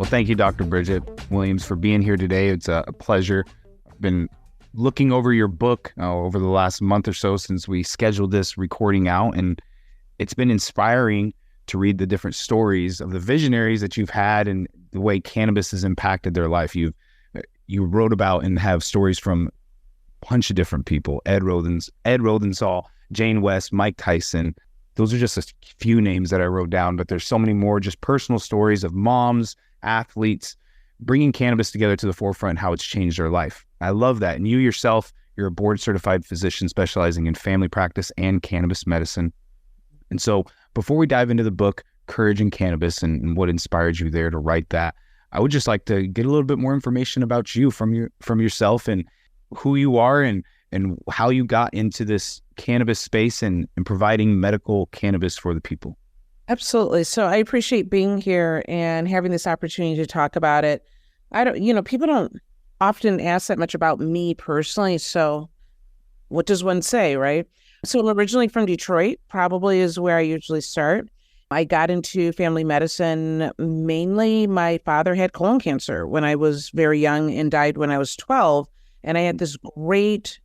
Well, thank you, Dr. Bridget Williams, for being here today. It's a pleasure. I've been looking over your book over the last month or so since we scheduled this recording out, and it's been inspiring to read the different stories of the visionaries that you've had and the way cannabis has impacted their life. You wrote about and have stories from a bunch of different people: Ed Rodensaul, Jane West, Mike Tyson. Those are just a few names that I wrote down, but there's so many more just personal stories of moms, athletes, bringing cannabis together to the forefront, how it's changed their life. I love that. And you yourself, you're a board-certified physician specializing in family practice and cannabis medicine. And so before we dive into the book, Courage and Cannabis, and what inspired you there to write that, I would just like to get a little bit more information about you from yourself and who you are and how you got into this cannabis space and providing medical cannabis for the people. Absolutely. So I appreciate being here and having this opportunity to talk about it. People don't often ask that much about me personally. So what does one say, right? So I'm originally from Detroit, probably is where I usually start. I got into family medicine. Mainly my father had colon cancer when I was very young and died when I was 12. And I had this great,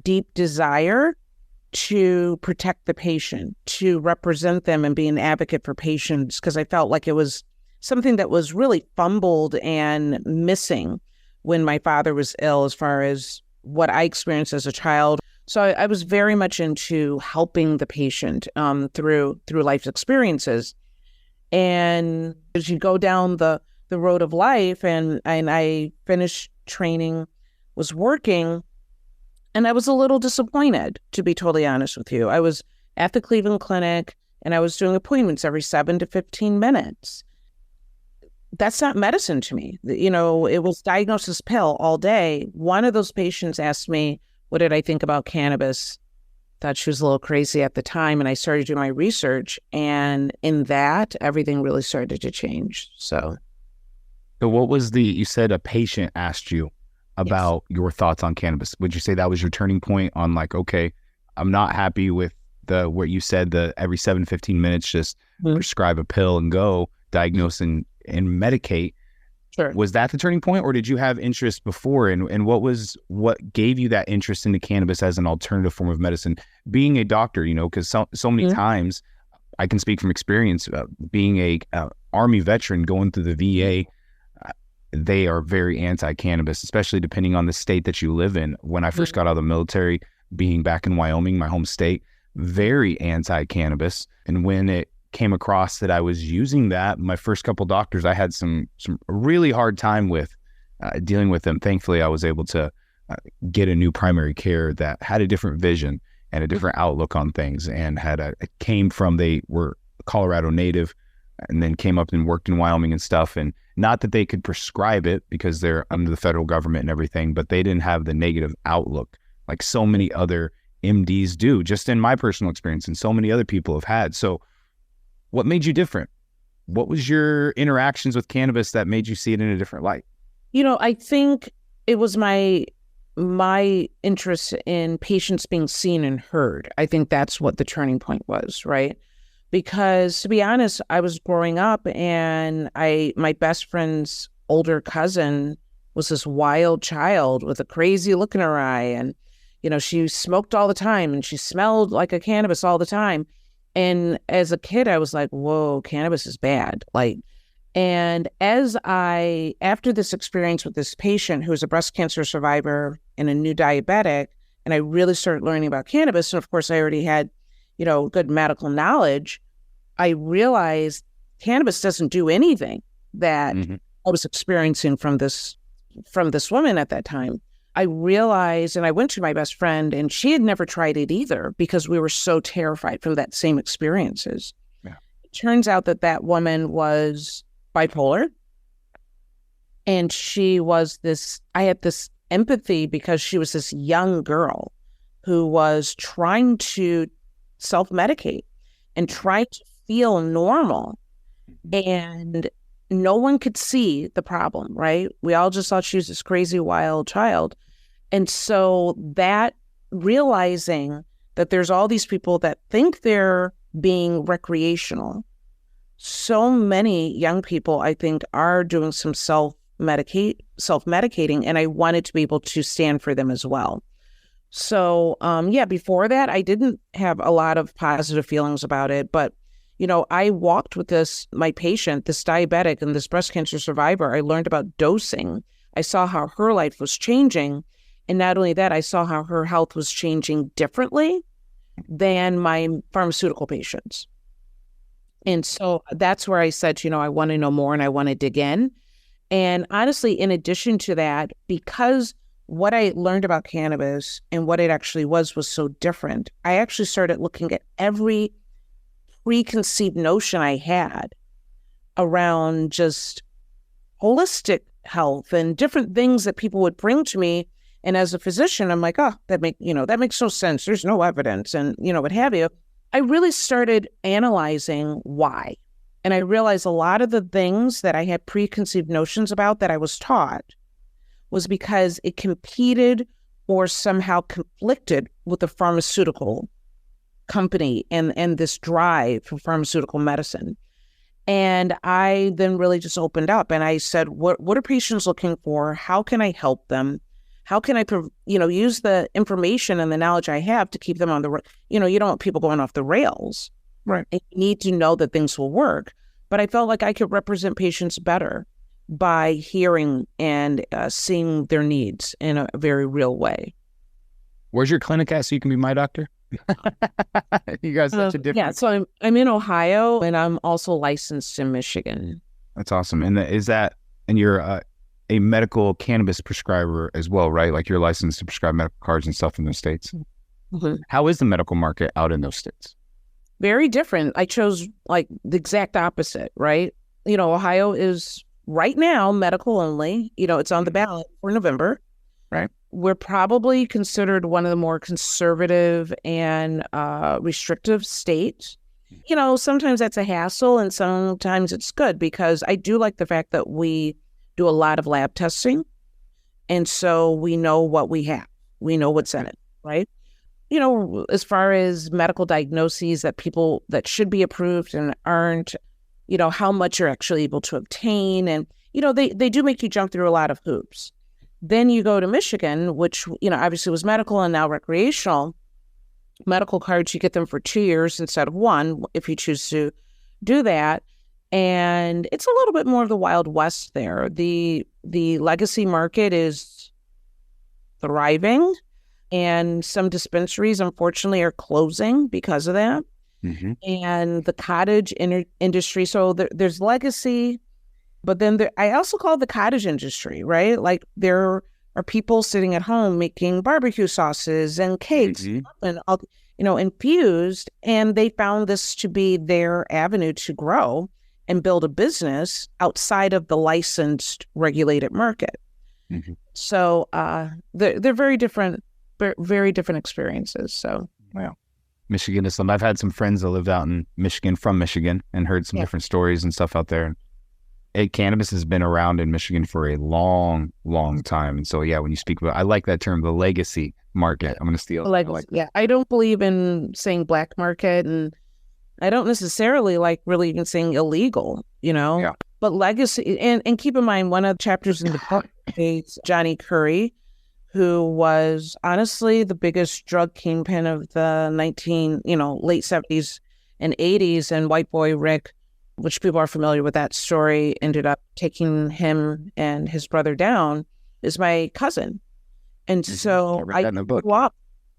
deep desire to protect the patient, to represent them and be an advocate for patients, because I felt like it was something that was really fumbled and missing when my father was ill, as far as what I experienced as a child. So I was very much into helping the patient through life's experiences. And as you go down the road of life, and I finished training, was working, and I was a little disappointed, to be totally honest with you. I was at the Cleveland Clinic, and I was doing appointments every 7 to 15 minutes. That's not medicine to me. It was diagnosis pill all day. One of those patients asked me, what did I think about cannabis? Thought she was a little crazy at the time, and I started doing my research, and in that, everything really started to change. So what was you said a patient asked you about your thoughts on cannabis. Would you say that was your turning point on like, okay, I'm not happy with what you said, the every 7-15 minutes, just prescribe a pill and go diagnose and medicate? Sure. Was that the turning point, or did you have interest before? And what gave you that interest into cannabis as an alternative form of medicine? Being a doctor, because so many times, I can speak from experience, being a Army veteran going through the VA, they are very anti-cannabis, especially depending on the state that you live in. When I first got out of the military, being back in Wyoming, my home state, very anti-cannabis. And when it came across that I was using that, my first couple doctors, I had some really hard time with dealing with them. Thankfully, I was able to get a new primary care that had a different vision and a different outlook on things, and they were Colorado native, and then came up and worked in Wyoming and stuff. And not that they could prescribe it because they're under the federal government and everything, but they didn't have the negative outlook like so many other MDs do, just in my personal experience, and so many other people have had. So what made you different? What was your interactions with cannabis that made you see it in a different light? I think it was my interest in patients being seen and heard. I think that's what the turning point was, right? Because to be honest, I was growing up, and my best friend's older cousin was this wild child with a crazy look in her eye. And, she smoked all the time, and she smelled like a cannabis all the time. And as a kid, I was like, whoa, cannabis is bad. And after this experience with this patient who was a breast cancer survivor and a new diabetic, and I really started learning about cannabis, and of course I already had good medical knowledge, I realized cannabis doesn't do anything that I was experiencing from this woman at that time. I realized, and I went to my best friend, and she had never tried it either because we were so terrified from that same experiences. Yeah. It turns out that woman was bipolar, and I had this empathy because she was this young girl who was trying to self-medicate and try to feel normal, and no one could see the problem, right? We all just thought she was this crazy wild child. And so that realizing that there's all these people that think they're being recreational so many young people, I think, are doing some self-medicating, and I wanted to be able to stand for them as well. So, before that, I didn't have a lot of positive feelings about it, but I walked with my patient, this diabetic and this breast cancer survivor. I learned about dosing. I saw how her life was changing. And not only that, I saw how her health was changing differently than my pharmaceutical patients. And so that's where I said, I want to know more and I want to dig in. And honestly, in addition to that, because what I learned about cannabis and what it actually was so different, I actually started looking at every preconceived notion I had around just holistic health and different things that people would bring to me. And as a physician, I'm like, oh, that makes no sense. There's no evidence and, what have you. I really started analyzing why. And I realized a lot of the things that I had preconceived notions about that I was taught was because it competed or somehow conflicted with the pharmaceutical company and this drive for pharmaceutical medicine. And I then really just opened up and I said, what are patients looking for? How can I help them? How can I, use the information and the knowledge I have to keep them on the, you don't want people going off the rails. Right. And you need to know that things will work. But I felt like I could represent patients better by hearing and seeing their needs in a very real way. Where's your clinic at so you can be my doctor? You guys such a different. Yeah, so I'm in Ohio and I'm also licensed in Michigan. That's awesome. And you're a medical cannabis prescriber as well, right? Like you're licensed to prescribe medical cards and stuff in those states. Mm-hmm. How is the medical market out in those states? Very different. I chose like the exact opposite, right? Ohio is right now medical only. It's on the ballot for November. Right. We're probably considered one of the more conservative and restrictive states. Sometimes that's a hassle and sometimes it's good because I do like the fact that we do a lot of lab testing. And so we know what we have. We know what's in it, right? As far as medical diagnoses that should be approved and aren't, how much you're actually able to obtain. And, they do make you jump through a lot of hoops. Then you go to Michigan, which, obviously was medical and now recreational. Medical cards, you get them for 2 years instead of 1 if you choose to do that. And it's a little bit more of the Wild West there. The legacy market is thriving, and some dispensaries, unfortunately, are closing because of that. Mm-hmm. And the cottage industry, so there's legacy, but then I also call it the cottage industry, right? Like there are people sitting at home making barbecue sauces and cakes and infused, and they found this to be their avenue to grow and build a business outside of the licensed regulated market. Mm-hmm. So they're very different experiences. So wow. Michigan is I've had some friends that lived out in Michigan from Michigan and heard some different stories and stuff out there. Cannabis has been around in Michigan for a long, long time. And so, when you speak about, I like that term, the legacy market. I'm going to steal it. I don't believe in saying black market, and I don't necessarily like really even saying illegal, but legacy. And keep in mind, one of the chapters in the book is Johnny Curry, who was honestly the biggest drug kingpin of the late 70s and 80s. And White Boy Rick, which people are familiar with that story, ended up taking him and his brother down, is my cousin. And so I grew up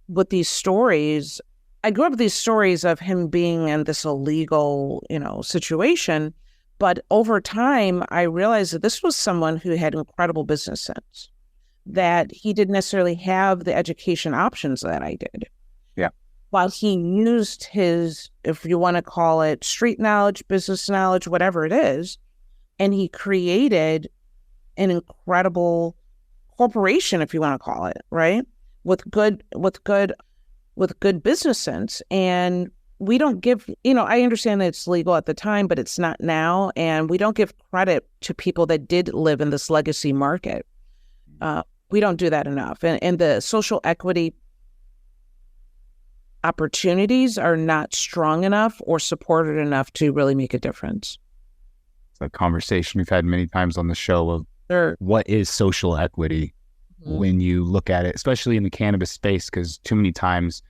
with these stories. I grew up with these stories of him being in this illegal, situation. But over time, I realized that this was someone who had incredible business sense, that he didn't necessarily have the education options that I did. Yeah. While he used his, if you want to call it street knowledge, business knowledge, whatever it is, and he created an incredible corporation, if you want to call it, right? With good business sense. And we don't give, I understand that it's legal at the time, but it's not now. And we don't give credit to people that did live in this legacy market. We don't do that enough. And the social equity opportunities are not strong enough or supported enough to really make a difference. It's a conversation we've had many times on the show of what is social equity when you look at it, especially in the cannabis space, because too many times,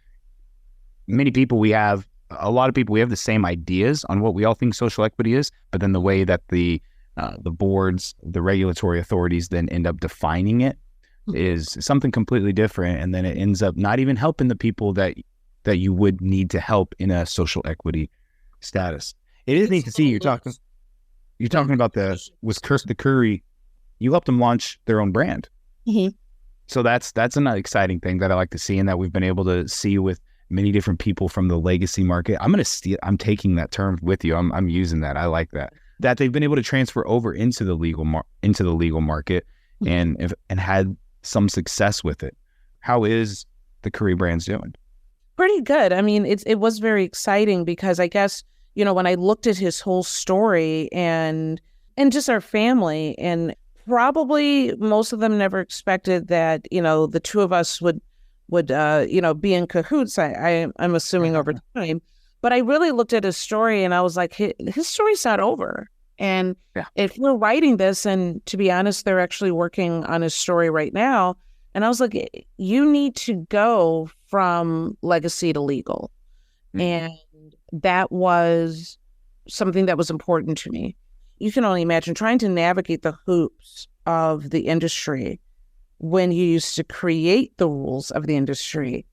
a lot of people, we have the same ideas on what we all think social equity is, but then the way that the boards, the regulatory authorities then end up defining it is something completely different. And then it ends up not even helping the people that you would need to help in a social equity status. It is neat to see you're talking about the Curry, you helped them launch their own brand. Mm-hmm. So that's an exciting thing that I like to see, and that we've been able to see with many different people from the legacy market. I'm taking that term with you. I'm using that. I like that they've been able to transfer over into the legal market and had some success with it. How is the Curry Brands doing? Pretty good. I mean, it was very exciting because I guess, when I looked at his whole story and just our family, and probably most of them never expected that, the two of us would be in cahoots. I'm assuming over time, but I really looked at his story and I was like, his story's not over. And if we're writing this, and to be honest, they're actually working on his story right now. And I was like, you need to go from legacy to legal. Mm-hmm. And that was something that was important to me. You can only imagine trying to navigate the hoops of the industry when you used to create the rules of the industry,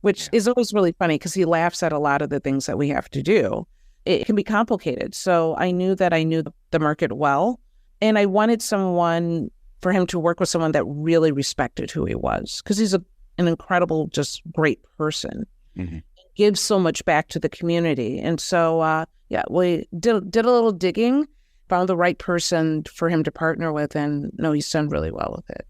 which is always really funny because he laughs at a lot of the things that we have to do. It can be complicated. So I knew that I knew the market well, and I wanted for him to work with someone that really respected who he was, because he's an incredible, just great person. Mm-hmm. Gives so much back to the community. And so, we did a little digging, found the right person for him to partner with, and he's done really well with it.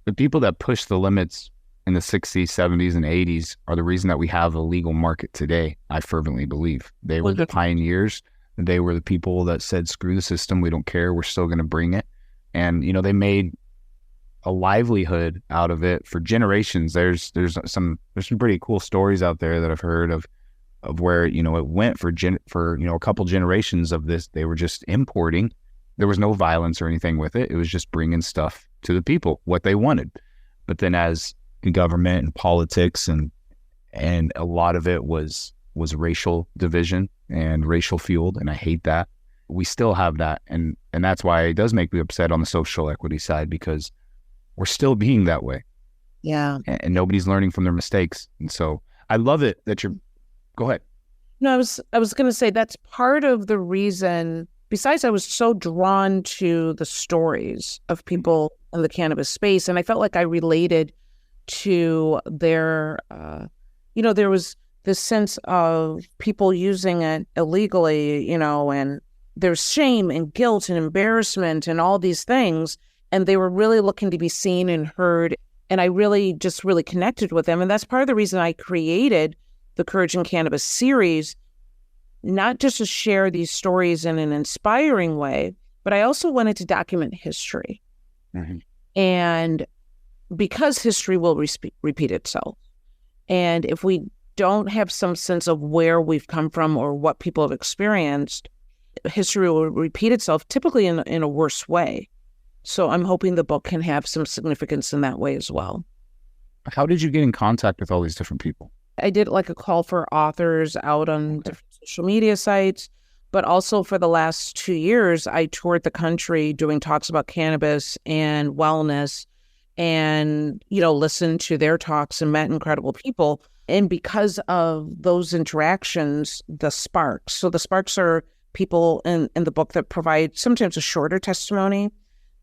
The people that push the limits in the 60s, 70s, and 80s are the reason that we have a legal market today, I fervently believe. They were the pioneers. They were the people that said, screw the system, we don't care, we're still going to bring it. And, they made a livelihood out of it for generations. There's some pretty cool stories out there that I've heard of where, it went for a couple generations of this. They were just importing. There was no violence or anything with it. It was just bringing stuff to the people, what they wanted. But then as the government and politics and a lot of it was racial division and racial fueled, and I hate that. We still have that, and that's why it does make me upset on the social equity side, because we're still being that way. Yeah. And nobody's learning from their mistakes. And so I love it that go ahead. No, I was going to say that's part of the reason. Besides, I was so drawn to the stories of people in the cannabis space, and I felt like I related to their, there was this sense of people using it illegally, and there's shame and guilt and embarrassment and all these things. And they were really looking to be seen and heard. And I really connected with them. And that's part of the reason I created the Courage and Cannabis series, not just to share these stories in an inspiring way, but I also wanted to document history. Mm-hmm. And because history will repeat itself. And if we don't have some sense of where we've come from or what people have experienced, history will repeat itself, typically in a worse way. So I'm hoping the book can have some significance in that way as well. How did you get in contact with all these different people? I did like a call for authors out on different social media sites, but also for the last 2 years, I toured the country doing talks about cannabis and wellness, and, listened to their talks and met incredible people. And because of those interactions, the sparks. So the sparks are people in the book that provide sometimes a shorter testimony,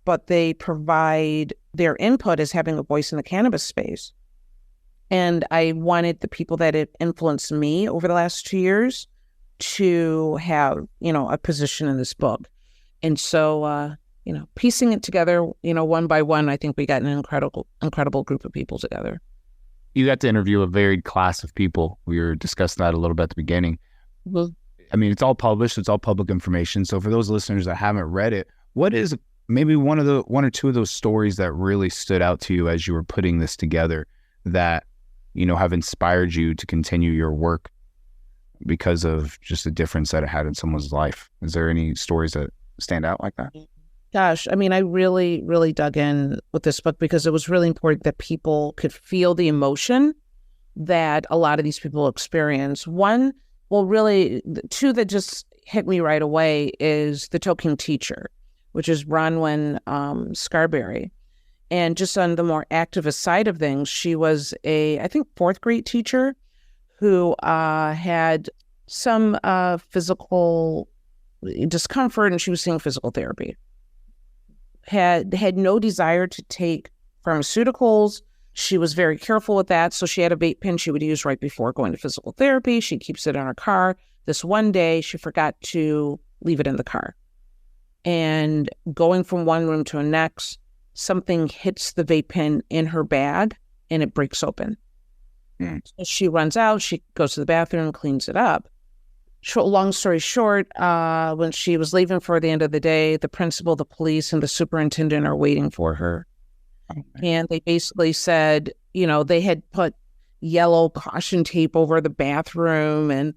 but they provide their input as having a voice in the cannabis space. And I wanted the people that had influenced me over the last 2 years to have, a position in this book. And so, piecing it together, one by one, I think we got an incredible group of people together. You got to interview a varied class of people. We were discussing that a little bit at the beginning. Mm-hmm. I mean, it's all published. It's all public information. So for those listeners that haven't read it, what is maybe one or two of those stories that really stood out to you as you were putting this together that have inspired you to continue your work because of just the difference that it had in someone's life? Is there any stories that stand out like that? Gosh, I mean, I really, really dug in with this book because it was really important that people could feel the emotion that a lot of these people experience. One, well, really, two that just hit me right away is the token teacher, which is Bronwyn Scarberry. And just on the more activist side of things, she was I think, fourth grade teacher who had some physical discomfort, and she was seeing physical therapy. Had no desire to take pharmaceuticals. She was very careful with that. So she had a vape pen she would use right before going to physical therapy. She keeps it in her car. This one day, she forgot to leave it in the car. And going from one room to the next, something hits the vape pen in her bag and it breaks open. So she runs out, she goes to the bathroom, cleans it up. Long story short, when she was leaving for the end of the day, the principal, the police, and the superintendent are waiting for her. And they basically said, they had put yellow caution tape over the bathroom and,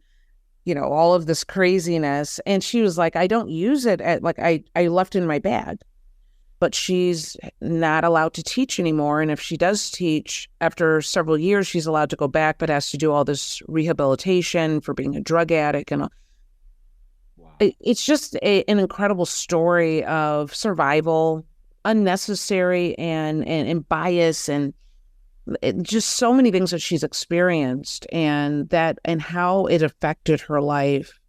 all of this craziness. And she was like, I don't use it. I left it in my bag. But she's not allowed to teach anymore. And if she does teach, after several years, she's allowed to go back, but has to do all this rehabilitation for being a drug addict. And wow. It's just an incredible story of survival, unnecessary and bias, and just so many things that she's experienced and how it affected her life.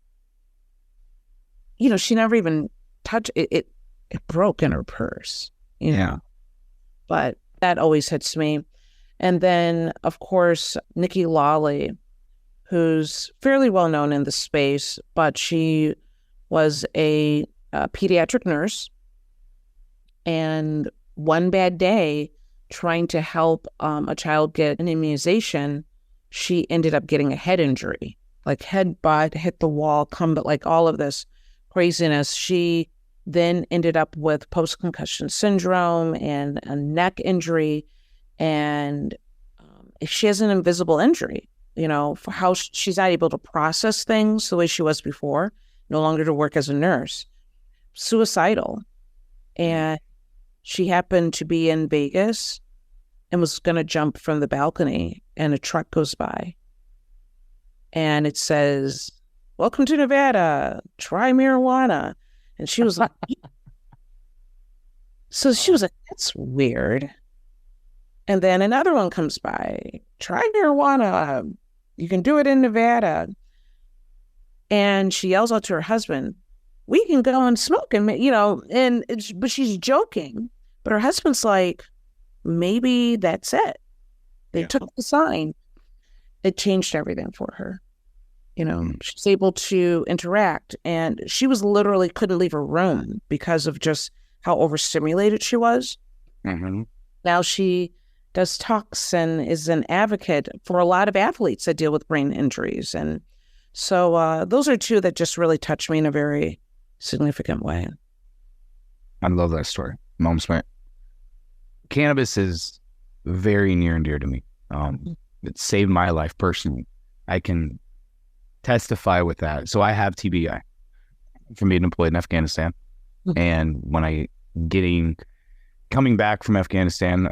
She never even touched it. It broke in her purse, Yeah. But that always hits me. And then, of course, Nikki Lawley, who's fairly well known in the space, but she was a pediatric nurse. And one bad day, trying to help a child get an immunization, she ended up getting a head injury, like head butt, hit the wall, like all of this craziness. She then ended up with post-concussion syndrome and a neck injury. And she has an invisible injury, for how she's not able to process things the way she was before, no longer to work as a nurse, suicidal. And she happened to be in Vegas and was going to jump from the balcony, and a truck goes by. And it says, "Welcome to Nevada, try marijuana." And she was like, so she was like, that's weird. And then another one comes by, try marijuana. You can do it in Nevada. And she yells out to her husband, we can go and smoke. And, but she's joking. But her husband's like, maybe that's it. They took the sign. It changed everything for her. She's able to interact, and she was literally couldn't leave her room because of just how overstimulated she was. Mm-hmm. Now she does talks and is an advocate for a lot of athletes that deal with brain injuries. And so those are two that just really touched me in a very significant way. I love that story. Mom Smart. Cannabis is very near and dear to me. It saved my life personally. I can testify with that. So I have TBI from being employed in Afghanistan. Mm-hmm. And when coming back from Afghanistan,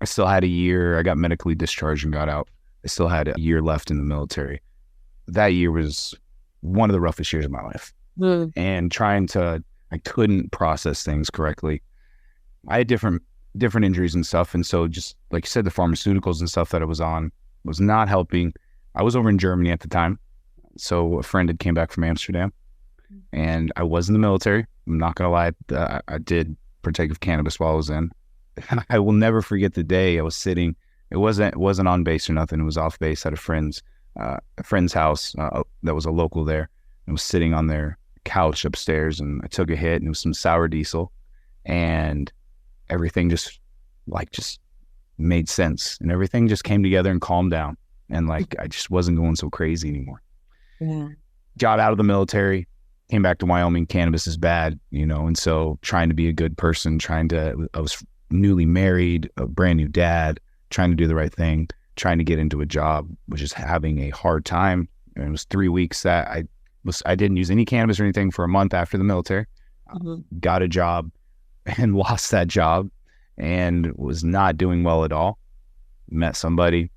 I still had a year. I got medically discharged and got out. I still had a year left in the military. That year was one of the roughest years of my life. Mm. And I couldn't process things correctly. I had different injuries and stuff. And so just like you said, the pharmaceuticals and stuff that I was on was not helping. I was over in Germany at the time. So a friend had came back from Amsterdam, and I was in the military. I'm not going to lie. I did partake of cannabis while I was in. I will never forget the day I was sitting. It wasn't on base or nothing. It was off base at a friend's house that was a local there. I was sitting on their couch upstairs, and I took a hit, and it was some sour diesel, and everything just made sense, and everything just came together and calmed down. And I just wasn't going so crazy anymore. Yeah. Got out of the military, came back to Wyoming. Cannabis is bad, and so trying to be a good person, I was newly married, a brand new dad, trying to do the right thing, trying to get into a job, was just having a hard time. And it was 3 weeks that I didn't use any cannabis or anything for a month after the military. Got a job and lost that job and was not doing well at all. Met somebody,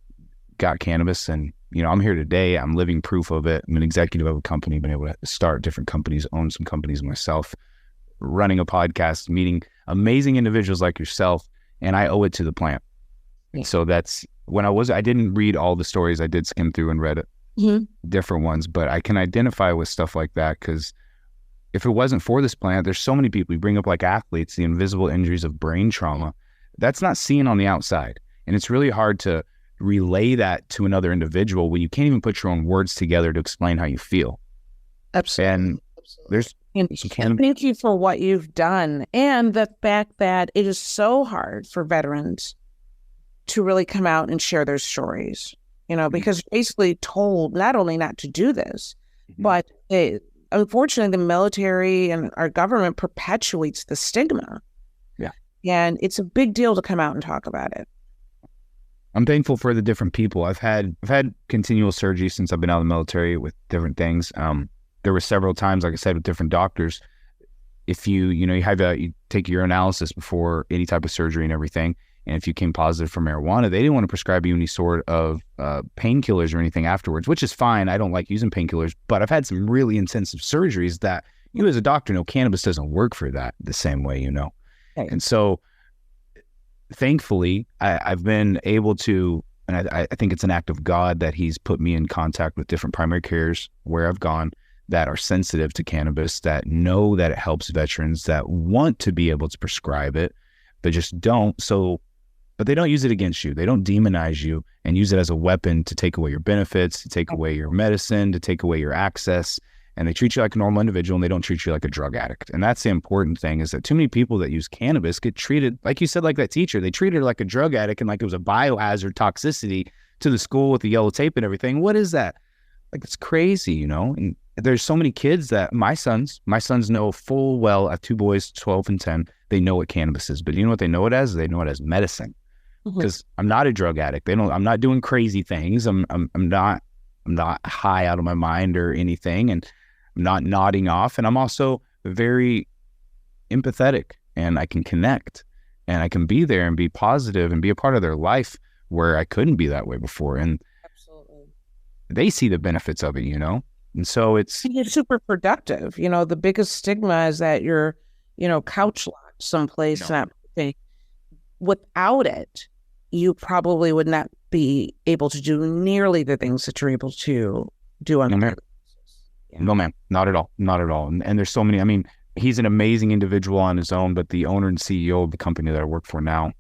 got cannabis, and I'm here today. I'm living proof of it. I'm an executive of a company, been able to start different companies, own some companies myself, running a podcast, meeting amazing individuals like yourself, and I owe it to the plant. Yeah. So that's when I didn't read all the stories. I did skim through and read it, different ones, but I can identify with stuff like that, because if it wasn't for this plant, there's so many people. We bring up like athletes, the invisible injuries of brain trauma. That's not seen on the outside. And it's really hard to relay that to another individual when you can't even put your own words together to explain how you feel. Absolutely. And thank you for what you've done. And the fact that it is so hard for veterans to really come out and share their stories, because basically told not only not to do this, but unfortunately, the military and our government perpetuates the stigma. Yeah. And it's a big deal to come out and talk about it. I'm thankful for the different people. I've had continual surgery since I've been out of the military with different things. There were several times, like I said, with different doctors. If you take your analysis before any type of surgery and everything, and if you came positive for marijuana, they didn't want to prescribe you any sort of painkillers or anything afterwards, which is fine. I don't like using painkillers, but I've had some really intensive surgeries that you as a doctor know cannabis doesn't work for that the same way, Okay. And so thankfully, I've been able to, and I think it's an act of God that he's put me in contact with different primary cares where I've gone that are sensitive to cannabis, that know that it helps veterans, that want to be able to prescribe it, but just don't. But they don't use it against you. They don't demonize you and use it as a weapon to take away your benefits, to take away your medicine, to take away your access. And they treat you like a normal individual, and they don't treat you like a drug addict. And that's the important thing, is that too many people that use cannabis get treated, like you said, like that teacher. They treated her like a drug addict and like it was a biohazard toxicity to the school with the yellow tape and everything. What is that? Like, it's crazy, And there's so many kids that my sons know full well. I have 2 boys, 12 and 10. They know what cannabis is, but you know what they know it as? They know it as medicine. Because I'm not a drug addict. I'm not doing crazy things. I'm not high out of my mind or anything, and I'm not nodding off. And I'm also very empathetic, and I can connect, and I can be there and be positive and be a part of their life where I couldn't be that way before. And absolutely, they see the benefits of it, And so it's super productive. The biggest stigma is that you're, couch locked someplace. No. Without it, you probably would not be able to do nearly the things that you're able to do on no, ma'am. No, ma'am. Not at all. Not at all. And there's so many. He's an amazing individual on his own, but the owner and CEO of the company that I work for now,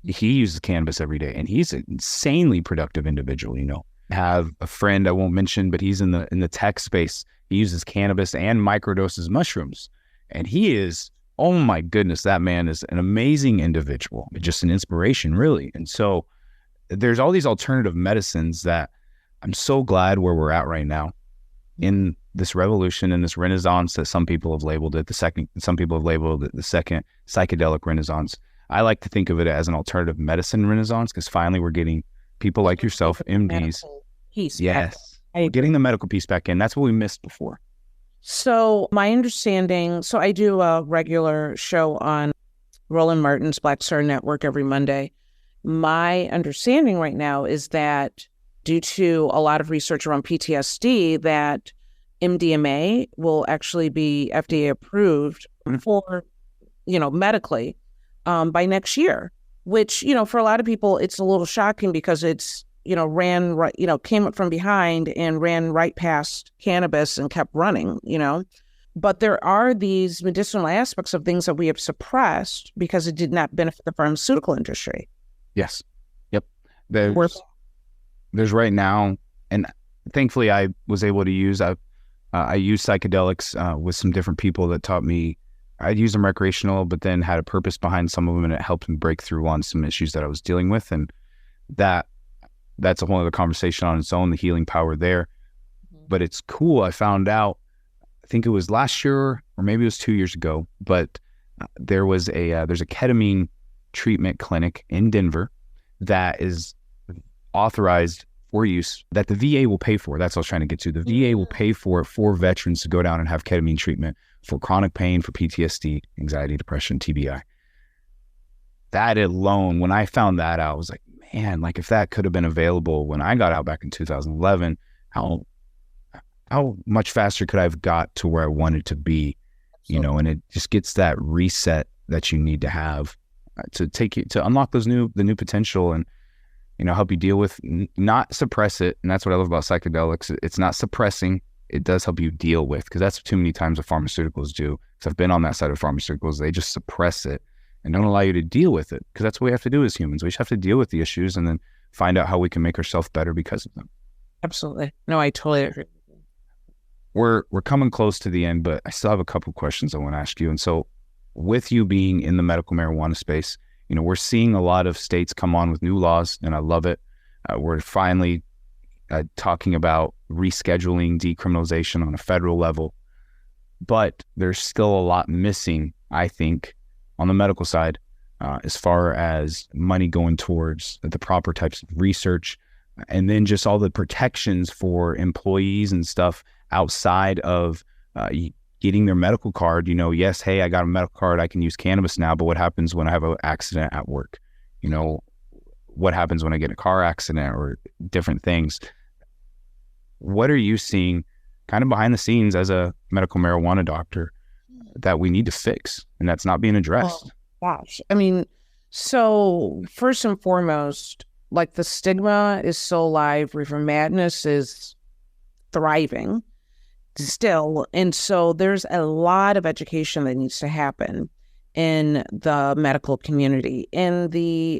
he uses cannabis every day, and he's an insanely productive individual, I have a friend I won't mention, but he's in the tech space. He uses cannabis and microdoses mushrooms, and he is, oh my goodness, that man is an amazing individual, just an inspiration, really. And so there's all these alternative medicines that I'm so glad where we're at right now in this revolution and this renaissance that some people have labeled it some people have labeled it the second psychedelic renaissance. I like to think of it as an alternative medicine renaissance, because finally we're getting people like yourself, MDs. Yes. We're getting the medical piece back in. That's what we missed before. So my understanding, I do a regular show on Roland Martin's Black Star Network every Monday. My understanding right now is that due to a lot of research around PTSD, that MDMA will actually be FDA approved for, medically by next year, which, for a lot of people, it's a little shocking because it's, ran right, came up from behind and ran right past cannabis and kept running, But there are these medicinal aspects of things that we have suppressed because it did not benefit the pharmaceutical industry. Yes. Yep. There's right now, and thankfully I was able to use, I used psychedelics with some different people that taught me. I'd use them recreational, but then had a purpose behind some of them, and it helped me break through on some issues that I was dealing with. And that's a whole other conversation on its own, the healing power there. But it's cool. I found out, I think it was last year or maybe it was 2 years ago, but there's a ketamine treatment clinic in Denver that is authorized for use that the VA will pay for. That's what I was trying to get to. The VA will pay for it for veterans to go down and have ketamine treatment for chronic pain, for PTSD, anxiety, depression, TBI. That alone, when I found that out, I was like, man, like if that could have been available when I got out back in 2011, how much faster could I have got to where I wanted to be, you know? And it just gets that reset that you need to have to take you to unlock the new potential and, you know, help you deal with, not suppress it. And that's what I love about psychedelics. It's not suppressing. It does help you deal with, because that's too many times what pharmaceuticals do. Because I've been on that side of pharmaceuticals. They just suppress it and don't allow you to deal with it, because that's what we have to do as humans. We just have to deal with the issues and then find out how we can make ourselves better because of them. Absolutely. No, I totally agree. We're coming close to the end, but I still have a couple questions I want to ask you. And so with you being in the medical marijuana space, you know, we're seeing a lot of states come on with new laws, and I love it. We're finally talking about rescheduling decriminalization on a federal level, but there's still a lot missing, I think, on the medical side, as far as money going towards the proper types of research, and then just all the protections for employees and stuff outside of getting their medical card. You know, yes, hey, I got a medical card, I can use cannabis now, but what happens when I have an accident at work? You know, what happens when I get in a car accident or different things? What are you seeing kind of behind the scenes as a medical marijuana doctor that we need to fix and that's not being addressed? Oh, gosh. I mean, so first and foremost, like the stigma is so alive. Reefer Madness is thriving still. And so there's a lot of education that needs to happen in the medical community, in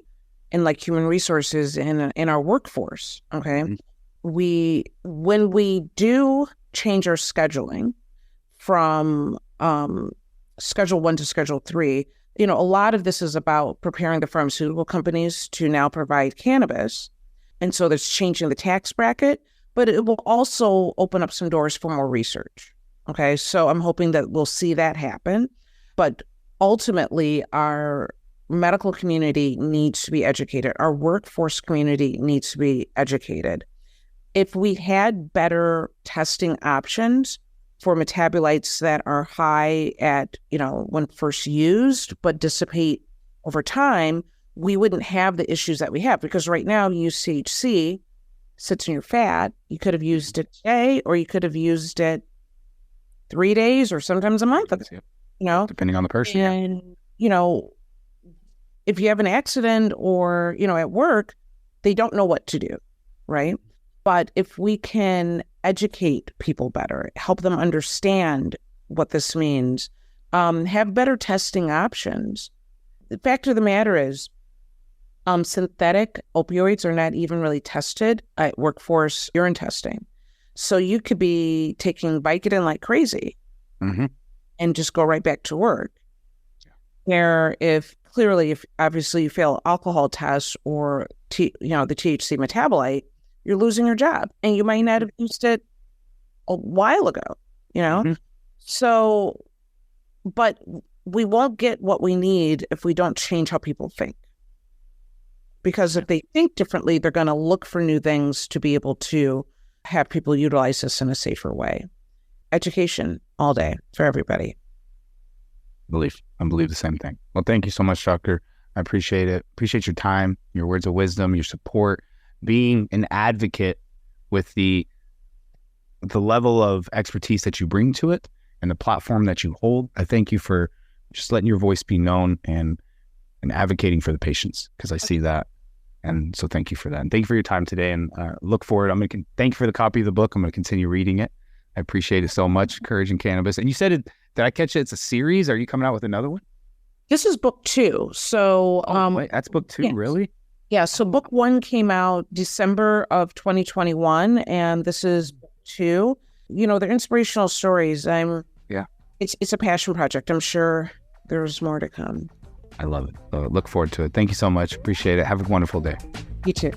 like human resources, in our workforce. Okay. Mm-hmm. When we do change our scheduling from Schedule 1 to Schedule 3, you know, a lot of this is about preparing the pharmaceutical companies to now provide cannabis. And so there's changing the tax bracket, but it will also open up some doors for more research. Okay. So I'm hoping that we'll see that happen. But ultimately, our medical community needs to be educated. Our workforce community needs to be educated. If we had better testing options for metabolites that are high at, you know, when first used, but dissipate over time, we wouldn't have the issues that we have. Because right now, you use THC, sits in your fat. You could have used it today, or you could have used it 3 days, or sometimes a month ago, you know, depending on the person. And, you know, if you have an accident or, you know, at work, they don't know what to do, right? But if we can educate people better, help them understand what this means, have better testing options. The fact of the matter is, synthetic opioids are not even really tested at workforce urine testing. So you could be taking Vicodin like crazy and just go right back to work. Where if obviously you fail alcohol tests or, the THC metabolite, you're losing your job, and you might not have used it a while ago, you know? So, but we won't get what we need if we don't change how people think. Because if they think differently, they're going to look for new things to be able to have people utilize this in a safer way. Education all day for everybody. I believe the same thing. Well, thank you so much, Doctor. I appreciate it. Appreciate your time, your words of wisdom, your support, being an advocate with the level of expertise that you bring to it and the platform that you hold. I thank you for just letting your voice be known and advocating for the patients, because I see that. And so thank you for that. And thank you for your time today, and look forward. Thank you for the copy of the book. I'm going to continue reading it. I appreciate it so much, Courage and Cannabis. And you said it, did I catch it? It's a series. Are you coming out with another one? This is book 2. So wait, that's book 2, yes. Really? Yeah. So book 1 came out December of 2021, and this is book 2. You know, they're inspirational stories. It's a passion project. I'm sure there's more to come. I love it. Look forward to it. Thank you so much. Appreciate it. Have a wonderful day. You too.